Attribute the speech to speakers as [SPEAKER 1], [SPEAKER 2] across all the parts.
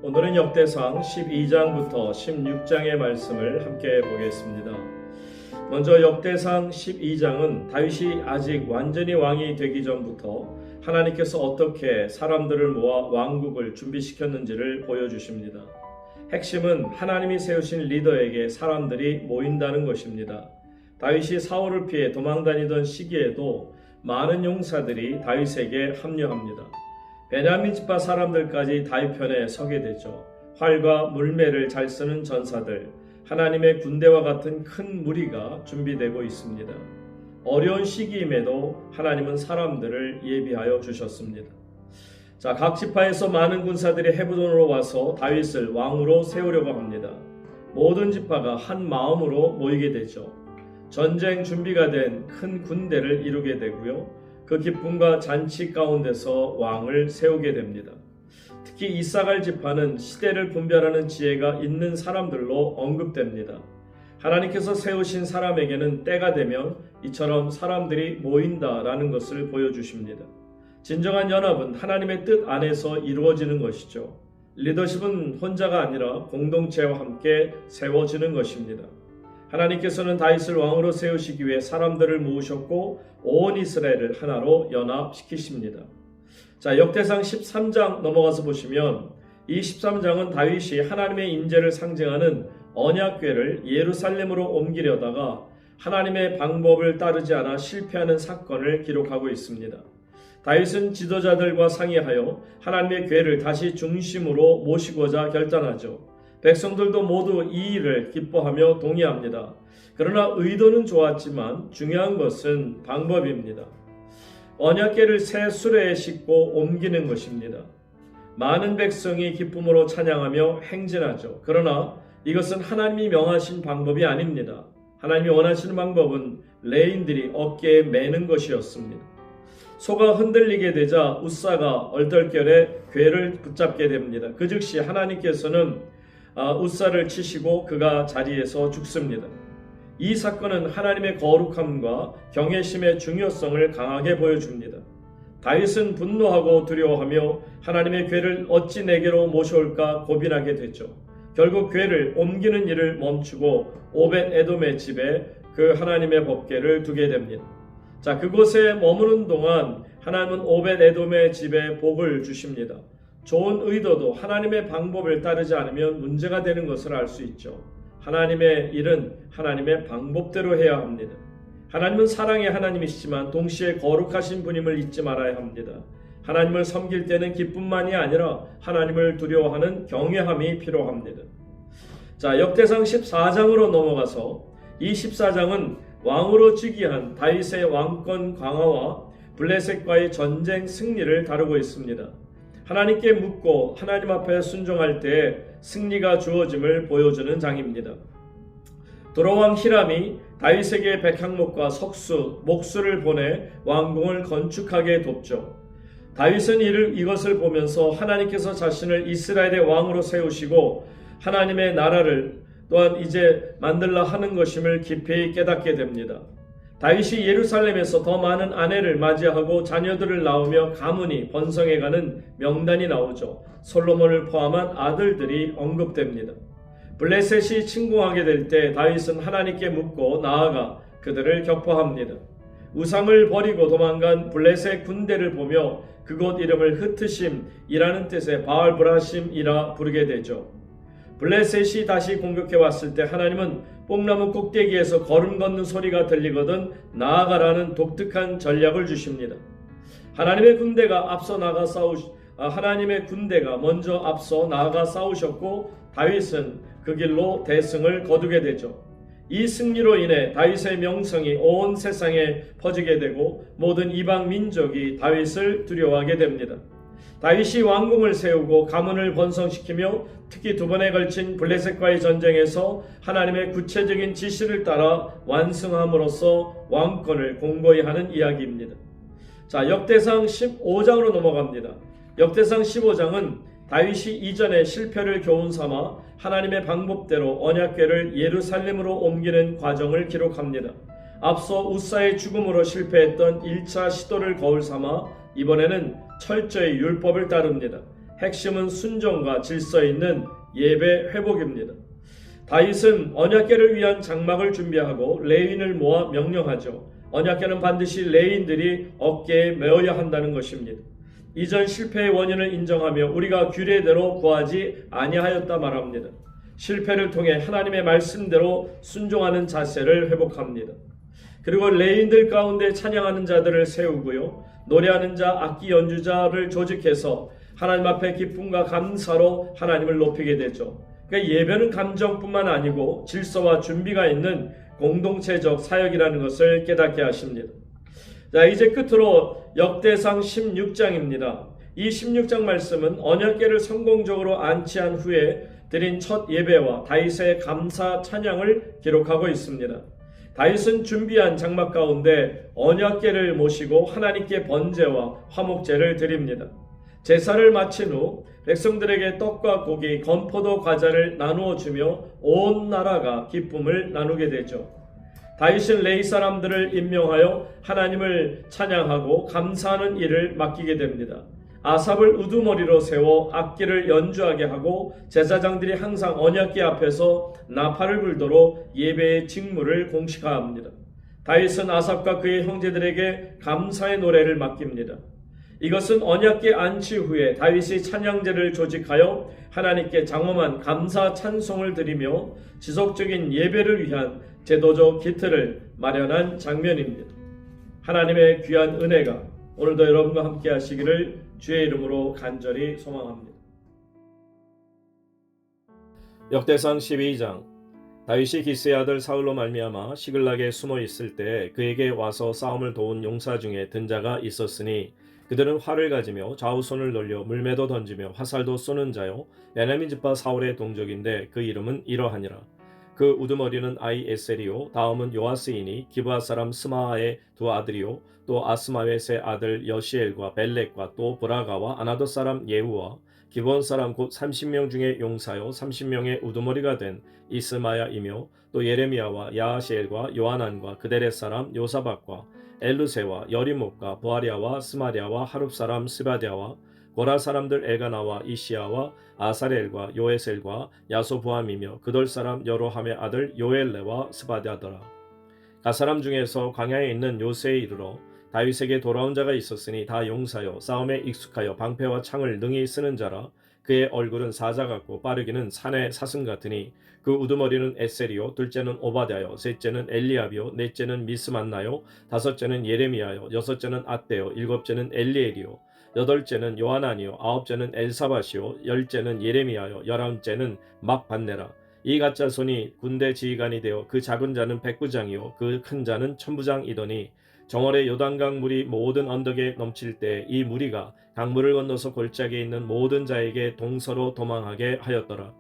[SPEAKER 1] 오늘은 역대상 12장부터 16장의 말씀을 함께 보겠습니다. 먼저 역대상 12장은 다윗이 아직 완전히 왕이 되기 전부터 하나님께서 어떻게 사람들을 모아 왕국을 준비시켰는지를 보여주십니다. 핵심은 하나님이 세우신 리더에게 사람들이 모인다는 것입니다. 다윗이 사울을 피해 도망다니던 시기에도 많은 용사들이 다윗에게 합류합니다. 베냐민 지파 사람들까지 다윗 편에 서게 되죠. 활과 물매를 잘 쓰는 전사들, 하나님의 군대와 같은 큰 무리가 준비되고 있습니다. 어려운 시기임에도 하나님은 사람들을 예비하여 주셨습니다. 각 지파에서 많은 군사들이 헤브론으로 와서 다윗을 왕으로 세우려고 합니다. 모든 지파가 한 마음으로 모이게 되죠. 전쟁 준비가 된 큰 군대를 이루게 되고요. 그 기쁨과 잔치 가운데서 왕을 세우게 됩니다. 특히 이사갈 지파는 시대를 분별하는 지혜가 있는 사람들로 언급됩니다. 하나님께서 세우신 사람에게는 때가 되면 이처럼 사람들이 모인다라는 것을 보여주십니다. 진정한 연합은 하나님의 뜻 안에서 이루어지는 것이죠. 리더십은 혼자가 아니라 공동체와 함께 세워지는 것입니다. 하나님께서는 다윗을 왕으로 세우시기 위해 사람들을 모으셨고 온 이스라엘을 하나로 연합시키십니다. 역대상 13장 넘어가서 보시면 이 13장은 다윗이 하나님의 임재를 상징하는 언약궤를 예루살렘으로 옮기려다가 하나님의 방법을 따르지 않아 실패하는 사건을 기록하고 있습니다. 다윗은 지도자들과 상의하여 하나님의 궤를 다시 중심으로 모시고자 결단하죠. 백성들도 모두 이 일을 기뻐하며 동의합니다. 그러나 의도는 좋았지만 중요한 것은 방법입니다. 언약궤를 새 수레에 싣고 옮기는 것입니다. 많은 백성이 기쁨으로 찬양하며 행진하죠. 그러나 이것은 하나님이 명하신 방법이 아닙니다. 하나님이 원하시는 방법은 레인들이 어깨에 매는 것이었습니다. 소가 흔들리게 되자 웃사가 얼떨결에 궤를 붙잡게 됩니다. 그 즉시 하나님께서는 웃사를 치시고 그가 자리에서 죽습니다. 이 사건은 하나님의 거룩함과 경외심의 중요성을 강하게 보여줍니다. 다윗은 분노하고 두려워하며 하나님의 궤를 어찌 내게로 모셔올까 고민하게 되죠. 결국 궤를 옮기는 일을 멈추고 오벳 에돔의 집에 그 하나님의 법궤를 두게 됩니다. 그곳에 머무는 동안 하나님은 오벳 에돔의 집에 복을 주십니다. 좋은 의도도 하나님의 방법을 따르지 않으면 문제가 되는 것을 알 수 있죠. 하나님의 일은 하나님의 방법대로 해야 합니다. 하나님은 사랑의 하나님이시지만 동시에 거룩하신 분임을 잊지 말아야 합니다. 하나님을 섬길 때는 기쁨만이 아니라 하나님을 두려워하는 경외함이 필요합니다. 역대상 14장으로 넘어가서 이 14장은 왕으로 즉위한 다윗의 왕권 강화와 블레셋과의 전쟁 승리를 다루고 있습니다. 하나님께 묻고 하나님 앞에 순종할 때 승리가 주어짐을 보여주는 장입니다. 도로왕 히람이 다윗에게 백향목과 석수, 목수를 보내 왕궁을 건축하게 돕죠. 다윗은 이것을 보면서 하나님께서 자신을 이스라엘의 왕으로 세우시고 하나님의 나라를 또한 이제 만들라 하는 것임을 깊이 깨닫게 됩니다. 다윗이 예루살렘에서 더 많은 아내를 맞이하고 자녀들을 낳으며 가문이 번성해가는 명단이 나오죠. 솔로몬을 포함한 아들들이 언급됩니다. 블레셋이 침공하게 될 때 다윗은 하나님께 묻고 나아가 그들을 격파합니다. 우상을 버리고 도망간 블레셋 군대를 보며 그곳 이름을 흩으심이라는 뜻의 바알브라심이라 부르게 되죠. 블레셋이 다시 공격해 왔을 때 하나님은 뽕나무 꼭대기에서 걸음 걷는 소리가 들리거든 나아가라는 독특한 전략을 주십니다. 하나님의 군대가 먼저 앞서 나아가 싸우셨고 다윗은 그 길로 대승을 거두게 되죠. 이 승리로 인해 다윗의 명성이 온 세상에 퍼지게 되고 모든 이방 민족이 다윗을 두려워하게 됩니다. 다윗이 왕궁을 세우고 가문을 번성시키며 특히 두 번에 걸친 블레셋과의 전쟁에서 하나님의 구체적인 지시를 따라 완승함으로써 왕권을 공고히 하는 이야기입니다. 역대상 15장으로 넘어갑니다. 역대상 15장은 다윗이 이전의 실패를 교훈 삼아 하나님의 방법대로 언약궤를 예루살렘으로 옮기는 과정을 기록합니다. 앞서 웃사의 죽음으로 실패했던 1차 시도를 거울 삼아 이번에는 철저히 율법을 따릅니다. 핵심은 순종과 질서 있는 예배 회복입니다. 다윗은 언약궤를 위한 장막을 준비하고 레위인을 모아 명령하죠. 언약궤는 반드시 레위인들이 어깨에 메어야 한다는 것입니다. 이전 실패의 원인을 인정하며 우리가 규례대로 구하지 아니하였다 말합니다. 실패를 통해 하나님의 말씀대로 순종하는 자세를 회복합니다. 그리고 레위인들 가운데 찬양하는 자들을 세우고요. 노래하는 자, 악기 연주자를 조직해서 하나님 앞에 기쁨과 감사로 하나님을 높이게 되죠. 그러니까 예배는 감정뿐만 아니고 질서와 준비가 있는 공동체적 사역이라는 것을 깨닫게 하십니다. 자, 이제 끝으로 역대상 16장입니다. 이 16장 말씀은 언약궤를 성공적으로 안치한 후에 드린 첫 예배와 다윗의 감사 찬양을 기록하고 있습니다. 다윗은 준비한 장막 가운데 언약궤를 모시고 하나님께 번제와 화목제를 드립니다. 제사를 마친 후 백성들에게 떡과 고기, 건포도 과자를 나누어 주며 온 나라가 기쁨을 나누게 되죠. 다윗은 레위 사람들을 임명하여 하나님을 찬양하고 감사하는 일을 맡기게 됩니다. 아삽을 우두머리로 세워 악기를 연주하게 하고 제사장들이 항상 언약궤 앞에서 나팔을 불도록 예배의 직무를 공식화합니다. 다윗은 아삽과 그의 형제들에게 감사의 노래를 맡깁니다. 이것은 언약궤 안치 후에 다윗이 찬양제를 조직하여 하나님께 장엄한 감사 찬송을 드리며 지속적인 예배를 위한 제도적 기틀을 마련한 장면입니다. 하나님의 귀한 은혜가 오늘도 여러분과 함께 하시기를 주의 이름으로 간절히 소망합니다. 역대상 12장. 다윗이 기스의 아들 사울로 말미암아 시글락에 숨어 있을 때 그에게 와서 싸움을 도운 용사 중에 든 자가 있었으니 그들은 활을 가지며 좌우손을 돌려 물매도 던지며 화살도 쏘는 자요 베냐민 지파 사울의 동족인데 그 이름은 이러하니라. 그 우두머리는 아히에셀이요 다음은 요아스이니 기브아 사람 스마아의 두 아들이요 또 아스마웻의 아들 여시엘과 벨렉과 또 브라가와 아나도 사람 예후와 기브온 사람 곧 30명 중에 용사요 30명의 우두머리가 된 이스마야이며 또 예레미야와 야하시엘과 요하난과 그데렛 사람 요사박과 엘루세와 여리목과 보아랴와 스마랴와 하룹 사람 스바랴와 고라 사람들 엘가나와 이시야와 아사렐과 요에셀과 야소부함이며 그돌 사람 여로함의 아들 요엘레와 스바랴더라. 가사람 중에서 광야에 있는 요새에 이르러 다윗에게 돌아온 자가 있었으니 다 용사여 싸움에 익숙하여 방패와 창을 능히 쓰는 자라. 그의 얼굴은 사자 같고 빠르기는 산의 사슴 같으니 그 우두머리는 에셀이요 둘째는 오바댜요 셋째는 엘리압이요 넷째는 미스만나요 다섯째는 예레미야요 여섯째는 앗대요 일곱째는 엘리엘이요 여덟째는 요하난이요 아홉째는 엘사밧이요 열째는 예레미야요 열아홉째는 막반네라. 이 가짜 손이 군대 지휘관이 되어 그 작은 자는 백부장이요 그 큰 자는 천부장이더니 정월에 요단강 물이 모든 언덕에 넘칠 때 이 무리가 강물을 건너서 골짜기에 있는 모든 자에게 동서로 도망하게 하였더라.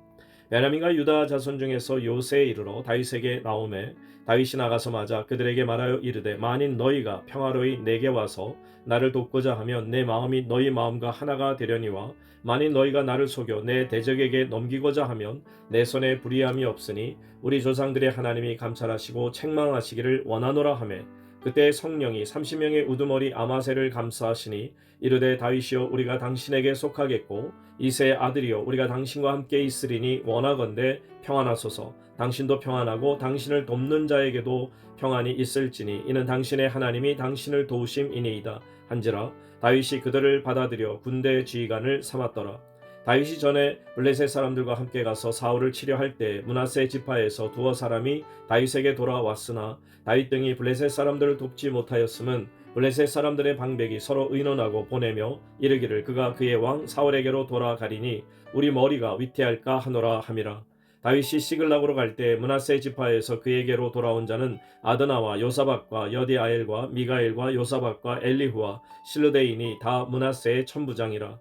[SPEAKER 1] 베냐민과 유다 자손 중에서 요새에 이르러 다윗에게 나오매 다윗이 나가서 맞아 그들에게 말하여 이르되 만일 너희가 평화로이 내게 와서 나를 돕고자 하면 내 마음이 너희 마음과 하나가 되려니와 만일 너희가 나를 속여 내 대적에게 넘기고자 하면 내 손에 불의함이 없으니 우리 조상들의 하나님이 감찰하시고 책망하시기를 원하노라 하매 그때 성령이 30명의 우두머리 아마새를 감싸하시니 이르되 다윗이여 우리가 당신에게 속하겠고 이새의 아들이여 우리가 당신과 함께 있으리니 원하건대 평안하소서. 당신도 평안하고 당신을 돕는 자에게도 평안이 있을지니 이는 당신의 하나님이 당신을 도우심이니이다 한지라. 다윗이 그들을 받아들여 군대 지휘관을 삼았더라. 다윗이 전에 블레셋 사람들과 함께 가서 사울을 치려할 때 므낫세 지파에서 두어 사람이 다윗에게 돌아왔으나 다윗 등이 블레셋 사람들을 돕지 못하였음은 블레셋 사람들의 방백이 서로 의논하고 보내며 이르기를 그가 그의 왕 사울에게로 돌아가리니 우리 머리가 위태할까 하노라 함이라. 다윗이 시글락으로 갈 때 므낫세 지파에서 그에게로 돌아온 자는 아드나와 요사박과 여디아엘과 미가엘과 요사박과 엘리후와 실르데인이 다 므낫세의 천부장이라.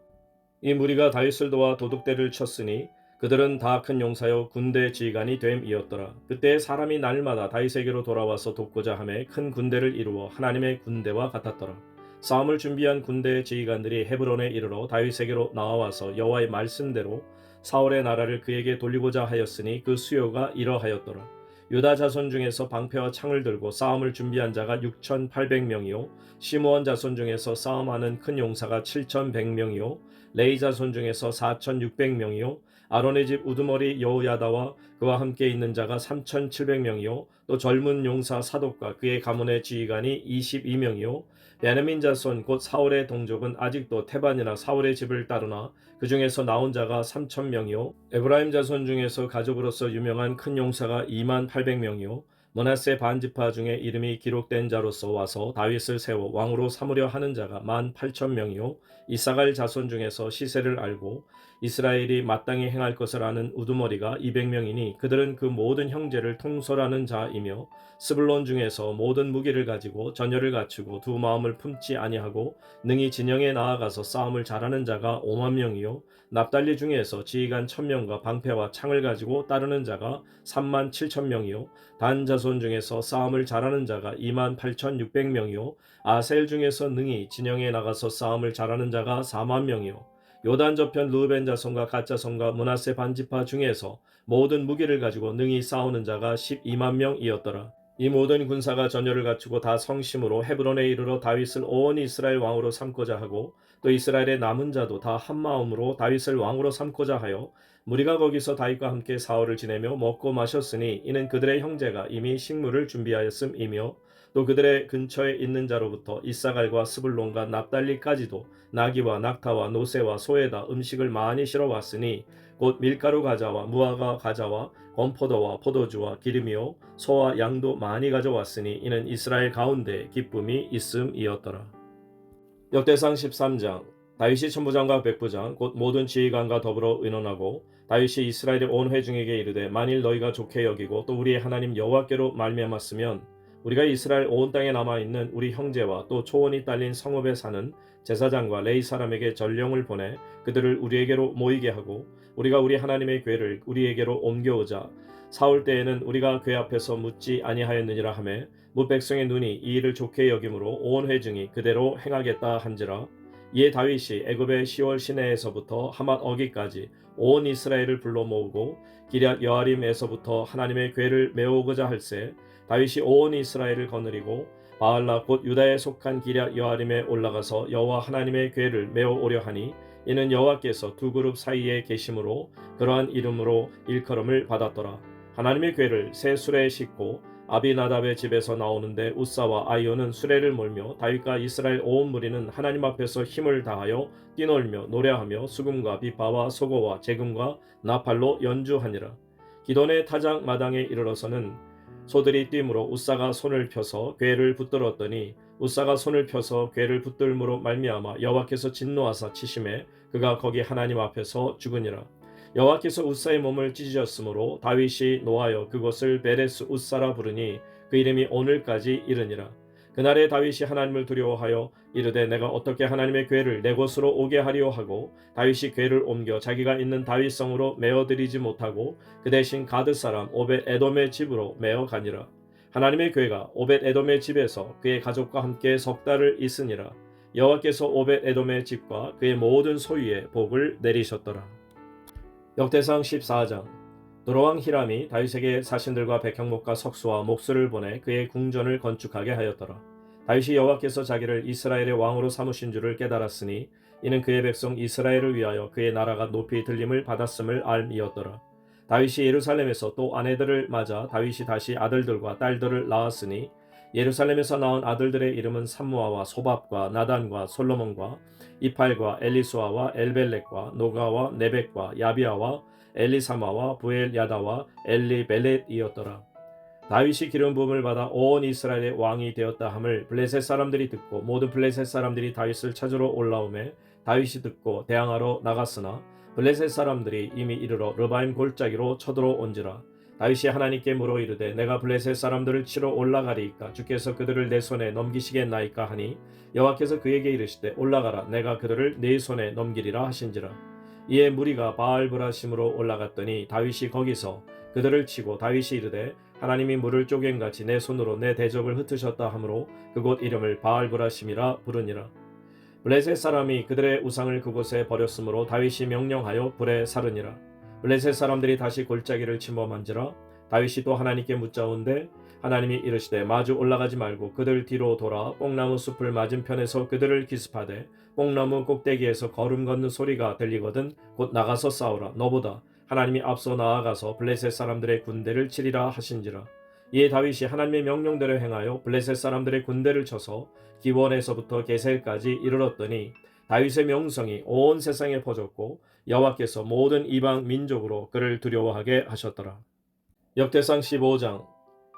[SPEAKER 1] 이 무리가 다윗을 도와 도둑대를 쳤으니 그들은 다 큰 용사여 군대 지휘관이 됨이었더라. 그때 사람이 날마다 다윗에게로 돌아와서 돕고자 하매 큰 군대를 이루어 하나님의 군대와 같았더라. 싸움을 준비한 군대 지휘관들이 헤브론에 이르러 다윗에게로 나와서 여호와의 말씀대로 사울의 나라를 그에게 돌리고자 하였으니 그 수요가 이러하였더라. 유다 자손 중에서 방패와 창을 들고 싸움을 준비한 자가 6,800명이요 시므온 자손 중에서 싸움하는 큰 용사가 7,100명이요 레위 자손 중에서 4,600명이요 아론의 집 우두머리 여호야다와 그와 함께 있는 자가 3,700명이요 또 젊은 용사 사독과 그의 가문의 지휘관이 22명이요 베냐민 자손 곧 사울의 동족은 아직도 태반이나 사울의 집을 따르나 그 중에서 나온 자가 3,000명이요 에브라임 자손 중에서 가족으로서 유명한 큰 용사가 28,000명이요 므낫세 반지파 중에 이름이 기록된 자로서 와서 다윗을 세워 왕으로 삼으려 하는 자가 18,000명이요 이사갈 자손 중에서 시세를 알고 이스라엘이 마땅히 행할 것을 아는 우두머리가 200명이니 그들은 그 모든 형제를 통솔하는 자이며 스불론 중에서 모든 무기를 가지고 전열을 갖추고 두 마음을 품지 아니하고 능히 진영에 나아가서 싸움을 잘하는 자가 50,000명이요 납달리 중에서 지휘관 1,000명과 방패와 창을 가지고 따르는 자가 37,000명이요 단 자손 중에서 싸움을 잘하는 자가 28,600명이요 아셀 중에서 능히 진영에 나가서 싸움을 잘하는 자가 40,000명이요 요단 저편 르우벤 자손과 갓 자손과 므낫세 반지파 중에서 모든 무기를 가지고 능히 싸우는 자가 120,000명이었더라. 이 모든 군사가 전열을 갖추고 다 성심으로 헤브론에 이르러 다윗을 온 이스라엘 왕으로 삼고자 하고 또 이스라엘의 남은 자도 다 한마음으로 다윗을 왕으로 삼고자 하여 무리가 거기서 다윗과 함께 사흘을 지내며 먹고 마셨으니 이는 그들의 형제가 이미 식물을 준비하였음이며 또 그들의 근처에 있는 자로부터 이사갈과 스불론과 납달리까지도 나귀와 낙타와 노새와 소에다 음식을 많이 실어왔으니 곧 밀가루 가자와 무화과 가자와 건포도와 포도주와 기름이요 소와 양도 많이 가져왔으니 이는 이스라엘 가운데 기쁨이 있음이었더라. 역대상 13장 다윗이 천부장과 백부장 곧 모든 지휘관과 더불어 의논하고 다윗이 이스라엘의 온 회중에게 이르되 만일 너희가 좋게 여기고 또 우리의 하나님 여호와께로 말미암았으면 우리가 이스라엘 온 땅에 남아있는 우리 형제와 또 초원이 딸린 성읍에 사는 제사장과 레위 사람에게 전령을 보내 그들을 우리에게로 모이게 하고 우리가 우리 하나님의 궤를 우리에게로 옮겨오자 사울 때에는 우리가 궤 앞에서 묻지 아니하였느니라 하매 뭇 백성의 눈이 이 일을 좋게 여김으로 온 회중이 그대로 행하겠다 한지라. 이에 다윗이 애굽의 시월 시내에서부터 하맛 어기까지 온 이스라엘을 불러 모으고 기럇 여아림에서부터 하나님의 궤를 메우고자 할세 다윗이 온 이스라엘을 거느리고 바알라 곧 유다에 속한 기럇 여아림에 올라가서 여호와 하나님의 궤를 메어오려 하니 이는 여호와께서 두 그룹 사이에 계심으로 그러한 이름으로 일컬음을 받았더라. 하나님의 궤를 새 수레에 싣고 아비나답의 집에서 나오는데 우사와 아이오는 수레를 몰며 다윗과 이스라엘 온 무리는 하나님 앞에서 힘을 다하여 뛰놀며 노래하며 수금과 비파와 소고와 재금과 나팔로 연주하니라. 기돈의 타작 마당에 이르러서는 소들이 뛰므로 우사가 손을 펴서 궤를 붙들었더니 우사가 손을 펴서 궤를 붙들므로 말미암아 여호와께서 진노하사 치심에 그가 거기 하나님 앞에서 죽으니라. 여호와께서 우사의 몸을 찢으셨으므로 다윗이 노하여 그것을 베레스 우사라 부르니 그 이름이 오늘까지 이르니라. 그날에 다윗이 하나님을 두려워하여 이르되 내가 어떻게 하나님의 궤를 내 곳으로 오게 하리오 하고 다윗이 궤를 옮겨 자기가 있는 다윗성으로 메어드리지 못하고 그 대신 가드 사람 오벳 에돔의 집으로 메어 가니라. 하나님의 궤가 오벳 에돔의 집에서 그의 가족과 함께 석 달을 있으니라. 여호와께서 오벳 에돔의 집과 그의 모든 소유에 복을 내리셨더라. 역대상 14장 도로왕 히람이 다윗에게 사신들과 백향목과 석수와 목수를 보내 그의 궁전을 건축하게 하였더라. 다윗이 여호와께서 자기를 이스라엘의 왕으로 삼으신 줄을 깨달았으니 이는 그의 백성 이스라엘을 위하여 그의 나라가 높이 들림을 받았음을 알미었더라. 다윗이 예루살렘에서 또 아내들을 맞아 다윗이 다시 아들들과 딸들을 낳았으니 예루살렘에서 낳은 아들들의 이름은 삼무아와 소밥과 나단과 솔로몬과 이팔과 엘리수아와 엘벨렉과 노가와 네벡과 야비아와 엘리사마와 부엘야다와 엘리벨렛이었더라. 다윗이 기름 부음을 받아 온 이스라엘의 왕이 되었다 함을 블레셋 사람들이 듣고 모든 블레셋 사람들이 다윗을 찾으러 올라오매 다윗이 듣고 대항하러 나갔으나 블레셋 사람들이 이미 이르러 르바임 골짜기로 쳐들어온지라. 다윗이 하나님께 물어 이르되 내가 블레셋 사람들을 치러 올라가리이까 주께서 그들을 내 손에 넘기시겠나이까 하니 여호와께서 그에게 이르시되 올라가라 내가 그들을 네 손에 넘기리라 하신지라. 이에 무리가 바알브라심으로 올라갔더니 다윗이 거기서 그들을 치고 다윗이 이르되 하나님이 물을 쪼갠같이 내 손으로 내 대적을 흩으셨다 하므로 그곳 이름을 바알브라심이라 부르니라. 블레셋 사람이 그들의 우상을 그곳에 버렸으므로 다윗이 명령하여 불에 사르니라. 블레셋 사람들이 다시 골짜기를 침범한지라. 다윗이 또 하나님께 묻자온데 하나님이 이르시되 마주 올라가지 말고 그들 뒤로 돌아 뽕나무 숲을 맞은편에서 그들을 기습하되 뽕나무 꼭대기에서 걸음 걷는 소리가 들리거든 곧 나가서 싸우라. 너보다 하나님이 앞서 나아가서 블레셋 사람들의 군대를 치리라 하신지라. 이에 다윗이 하나님의 명령대로 행하여 블레셋 사람들의 군대를 쳐서 기본에서부터 게셀까지 이르렀더니 다윗의 명성이 온 세상에 퍼졌고 여호와께서 모든 이방 민족으로 그를 두려워하게 하셨더라. 역대상 15장.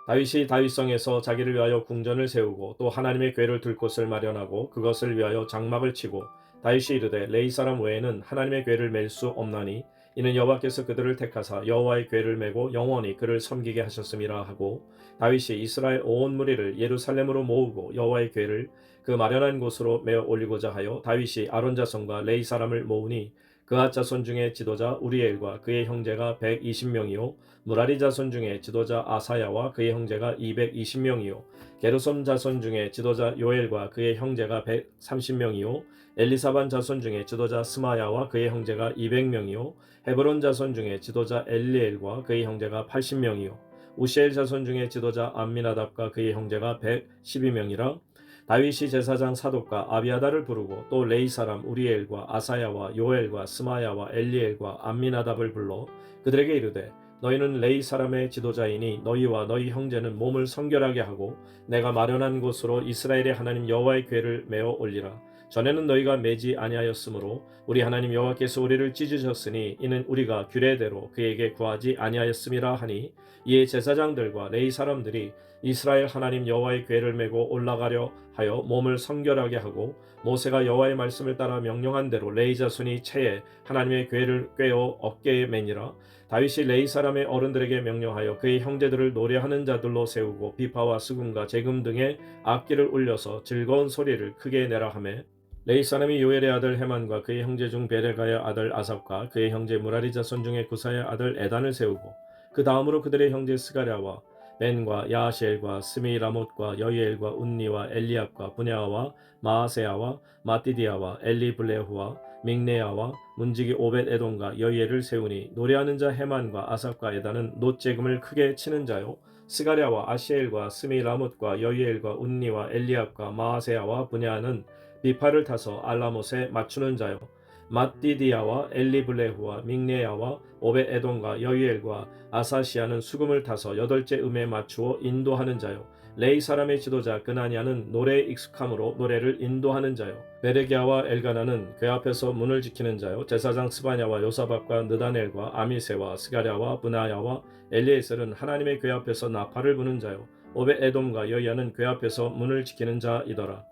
[SPEAKER 1] 다윗이 다윗성에서 자기를 위하여 궁전을 세우고 또 하나님의 궤를 둘 곳을 마련하고 그것을 위하여 장막을 치고 다윗이 이르되 레위 사람 외에는 하나님의 궤를 맬 수 없나니 이는 여호와께서 그들을 택하사 여호와의 궤를 메고 영원히 그를 섬기게 하셨음이라 하고 다윗이 이스라엘 온 무리를 예루살렘으로 모으고 여호와의 궤를 그 마련한 곳으로 메어 올리고자 하여 다윗이 아론 자손과 레위 사람을 모으니 그앗 자손 중에 지도자 우리엘과 그의 형제가 120명이요 무라리 자손 중에 지도자 아사야와 그의 형제가 220명이요 게르솜 자손 중에 지도자 요엘과 그의 형제가 130명이요 엘리사반 자손 중에 지도자 스마야와 그의 형제가 200명이요 헤브론 자손 중에 지도자 엘리엘과 그의 형제가 80명이요 우시엘 자손 중에 지도자 암미나답과 그의 형제가 112명이라. 다윗이 제사장 사독과 아비아다를 부르고 또 레이 사람 우리엘과 아사야와 요엘과 스마야와 엘리엘과 암미나답을 불러 그들에게 이르되 너희는 레이 사람의 지도자이니 너희와 너희 형제는 몸을 성결하게 하고 내가 마련한 곳으로 이스라엘의 하나님 여호와의 궤를 메어 올리라. 전에는 너희가 매지 아니하였으므로 우리 하나님 여호와께서 우리를 찢으셨으니 이는 우리가 규례대로 그에게 구하지 아니하였음이라 하니 이에 제사장들과 레위 사람들이 이스라엘 하나님 여호와의 궤를 메고 올라가려 하여 몸을 성결하게 하고 모세가 여호와의 말씀을 따라 명령한 대로 레위 자손이 채에 하나님의 궤를 꿰어 어깨에 매니라. 다윗이 레위 사람의 어른들에게 명령하여 그의 형제들을 노래하는 자들로 세우고 비파와 수금과 재금 등의 악기를 울려서 즐거운 소리를 크게 내라 하매 레위 사람이 요엘의 아들 헤만과 그의 형제 중 베레가의 아들 아삽과 그의 형제 무라리 자손 중에 구사의 아들 에단을 세우고 그 다음으로 그들의 형제 스가랴와 벤과 야하시엘과 스미라못과 여이엘과 운니와 엘리압과 분야와 마아세야와 마띠디아와 엘리블레후와 믹네야와 문지기 오벳 에돔과 여이엘을 세우니 노래하는 자 헤만과 아삽과 에단은 놋재금을 크게 치는 자요 스가랴와 아시엘과 스미라못과 여이엘과 운니와 엘리압과 마아세야와 분야는 비파를 타서 알라못에 맞추는 자요 마띠디아와 엘리블레후와 믹네야와 오벳 에돔과 여이엘과 아사시아는 수금을 타서 여덟째 음에 맞추어 인도하는 자요 레이 사람의 지도자 그나니아는 노래에 익숙함으로 노래를 인도하는 자요 베레기야와 엘가나는 그 앞에서 문을 지키는 자요 제사장 스바냐와 요사박과 느다넬과 아미세와 스가랴와 브나야와 엘리에셀은 하나님의 궤 앞에서 나팔을 부는 자요 오벳 에돔과 여이야는 궤 앞에서 문을 지키는 자이더라.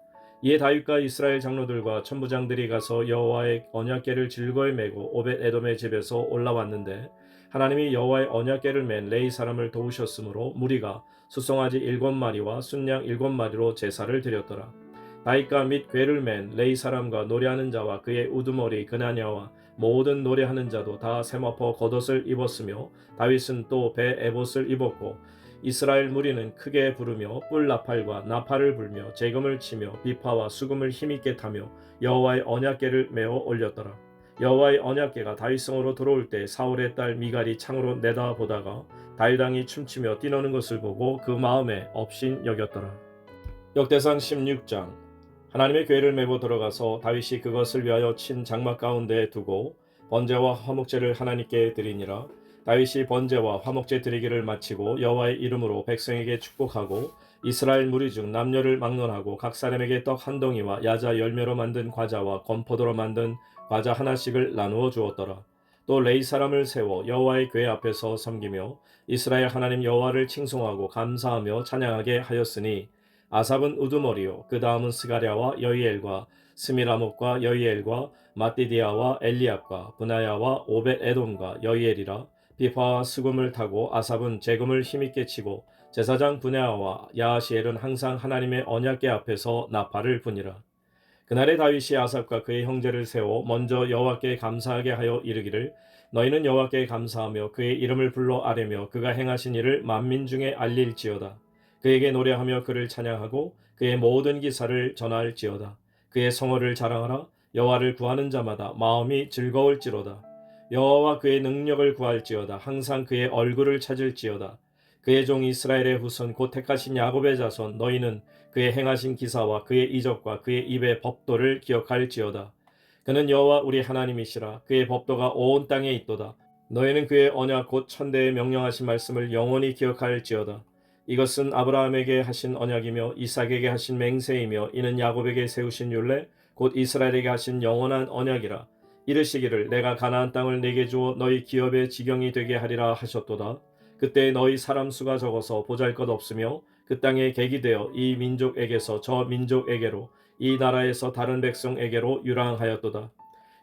[SPEAKER 1] 이에 다윗과 이스라엘 장로들과 천부장들이 가서 여호와의 언약궤를 즐거이 메고 오벳 에돔의 집에서 올라왔는데 하나님이 여호와의 언약궤를 맨 레위 사람을 도우셨으므로 무리가 수송아지 7마리와 순양 7마리로 제사를 드렸더라. 다윗과 및 궤를 맨 레위 사람과 노래하는 자와 그의 우두머리 그나냐와 모든 노래하는 자도 다 세마포 겉옷을 입었으며 다윗은 또 배 에봇을 입었고 이스라엘 무리는 크게 부르며 뿔 나팔과 나팔을 불며 재금을 치며 비파와 수금을 힘있게 타며 여호와의 언약궤를 메어 올렸더라. 여호와의 언약궤가 다윗성으로 들어올 때 사울의 딸 미갈이 창으로 내다보다가 다윗 왕이 춤추며 뛰노는 것을 보고 그 마음에 업신 여겼더라. 역대상 16장. 하나님의 궤를 메고 들어가서 다윗이 그것을 위하여 친 장막 가운데에 두고 번제와 화목제를 하나님께 드리니라. 다윗이 번제와 화목제 드리기를 마치고 여호와의 이름으로 백성에게 축복하고 이스라엘 무리 중 남녀를 막론하고 각 사람에게 떡 한 덩이와 야자 열매로 만든 과자와 건포도로 만든 과자 하나씩을 나누어 주었더라. 또 레위 사람을 세워 여호와의 궤 앞에서 섬기며 이스라엘 하나님 여호와를 칭송하고 감사하며 찬양하게 하였으니 아삽은 우두머리요 그 다음은 스가랴와 여이엘과 스미라못과 여이엘과 마띠디아와 엘리압과 브나야와 오벳 에돔과 여이엘이라. 비파와 수금을 타고 아삽은 재금을 힘있게 치고 제사장 브냐와 야하시엘은 항상 하나님의 언약궤 앞에서 나팔을 부니라. 그날에 다윗이 아삽과 그의 형제를 세워 먼저 여호와께 감사하게 하여 이르기를 너희는 여호와께 감사하며 그의 이름을 불러 아뢰며 그가 행하신 일을 만민 중에 알릴지어다. 그에게 노래하며 그를 찬양하고 그의 모든 기사를 전할지어다. 그의 성호를 자랑하라. 여호와를 구하는 자마다 마음이 즐거울지로다. 여호와와 그의 능력을 구할지어다. 항상 그의 얼굴을 찾을지어다. 그의 종 이스라엘의 후손 곧 택하신 야곱의 자손 너희는 그의 행하신 기사와 그의 이적과 그의 입의 법도를 기억할지어다. 그는 여호와 우리 하나님이시라. 그의 법도가 온 땅에 있도다. 너희는 그의 언약 곧 천대에 명령하신 말씀을 영원히 기억할지어다. 이것은 아브라함에게 하신 언약이며 이삭에게 하신 맹세이며 이는 야곱에게 세우신 율례 곧 이스라엘에게 하신 영원한 언약이라. 이르시기를 내가 가나안 땅을 내게 주어 너희 기업의 지경이 되게 하리라 하셨도다. 그때 너희 사람 수가 적어서 보잘것없으며 그 땅에 객이 되어 이 민족에게서 저 민족에게로 이 나라에서 다른 백성에게로 유랑하였도다.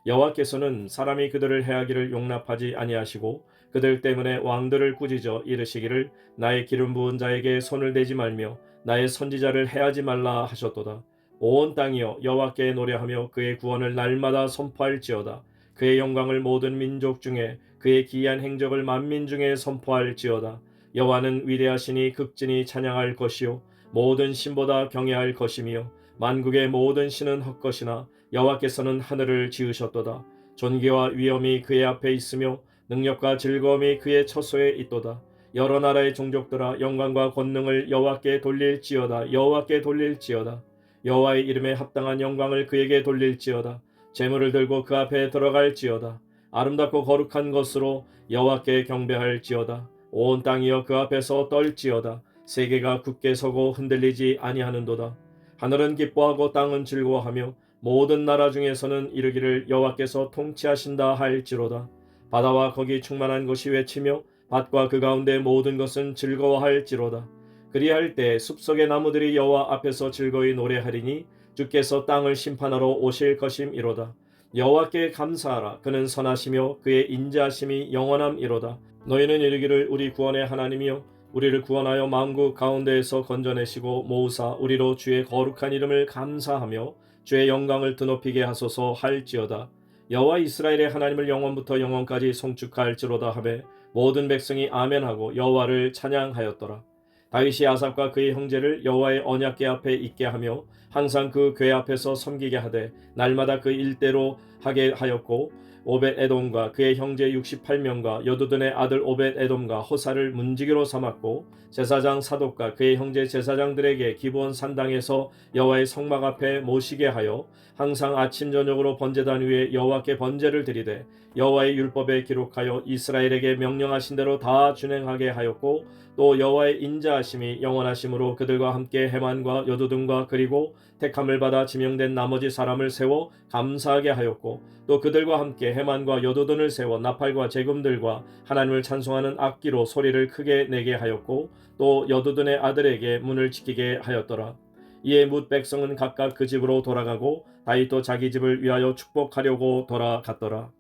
[SPEAKER 1] 여호와께서는 사람이 그들을 해하기를 용납하지 아니하시고 그들 때문에 왕들을 꾸짖어 이르시기를 나의 기름 부은 자에게 손을 대지 말며 나의 선지자를 해하지 말라 하셨도다. 온 땅이여 여호와께 노래하며 그의 구원을 날마다 선포할지어다. 그의 영광을 모든 민족 중에 그의 기이한 행적을 만민 중에 선포할지어다. 여호와는 위대하시니 극진히 찬양할 것이요 모든 신보다 경외할 것이며 만국의 모든 신은 헛것이나 여호와께서는 하늘을 지으셨도다. 존귀와 위엄이 그의 앞에 있으며 능력과 즐거움이 그의 처소에 있도다. 여러 나라의 종족들아 영광과 권능을 여호와께 돌릴지어다. 여호와께 돌릴지어다. 여호와의 이름에 합당한 영광을 그에게 돌릴지어다. 재물을 들고 그 앞에 들어갈지어다. 아름답고 거룩한 것으로 여호와께 경배할지어다. 온 땅이여 그 앞에서 떨지어다. 세계가 굳게 서고 흔들리지 아니하는도다. 하늘은 기뻐하고 땅은 즐거워하며 모든 나라 중에서는 이르기를 여호와께서 통치하신다 할지로다. 바다와 거기 충만한 것이 외치며 밭과 그 가운데 모든 것은 즐거워할지로다. 그리할 때 숲속의 나무들이 여호와 앞에서 즐거이 노래하리니 주께서 땅을 심판하러 오실 것임이로다. 여호와께 감사하라. 그는 선하시며 그의 인자하심이 영원함이로다. 너희는 이르기를 우리 구원의 하나님이여 우리를 구원하여 만국 가운데에서 건져내시고 모으사 우리로 주의 거룩한 이름을 감사하며 주의 영광을 드높이게 하소서 할지어다. 여호와 이스라엘의 하나님을 영원부터 영원까지 송축할지로다 하매 모든 백성이 아멘하고 여호와를 찬양하였더라. 다윗이 아삽과 그의 형제를 여호와의 언약궤 앞에 있게 하며 항상 그 궤 앞에서 섬기게 하되 날마다 그 일대로 하게 하였고 오벳에돔과 그의 형제 68명과 여두둔의 아들 오벳에돔과 호사를 문지기로 삼았고 제사장 사독과 그의 형제 제사장들에게 기브온 산당에서 여호와의 성막 앞에 모시게 하여 항상 아침 저녁으로 번제단 위에 여호와께 번제를 드리되 여호와의 율법에 기록하여 이스라엘에게 명령하신 대로 다 준행하게 하였고 또 여호와의 인자하심이 영원하심으로 그들과 함께 헤만과 여두둔과 그리고 택함을 받아 지명된 나머지 사람을 세워 감사하게 하였고 또 그들과 함께 헤만과 여두둔을 세워 나팔과 제금들과 하나님을 찬송하는 악기로 소리를 크게 내게 하였고 또 여두둔의 아들에게 문을 지키게 하였더라. 이에 뭇 백성은 각각 그 집으로 돌아가고 다윗도 자기 집을 위하여 축복하려고 돌아갔더라.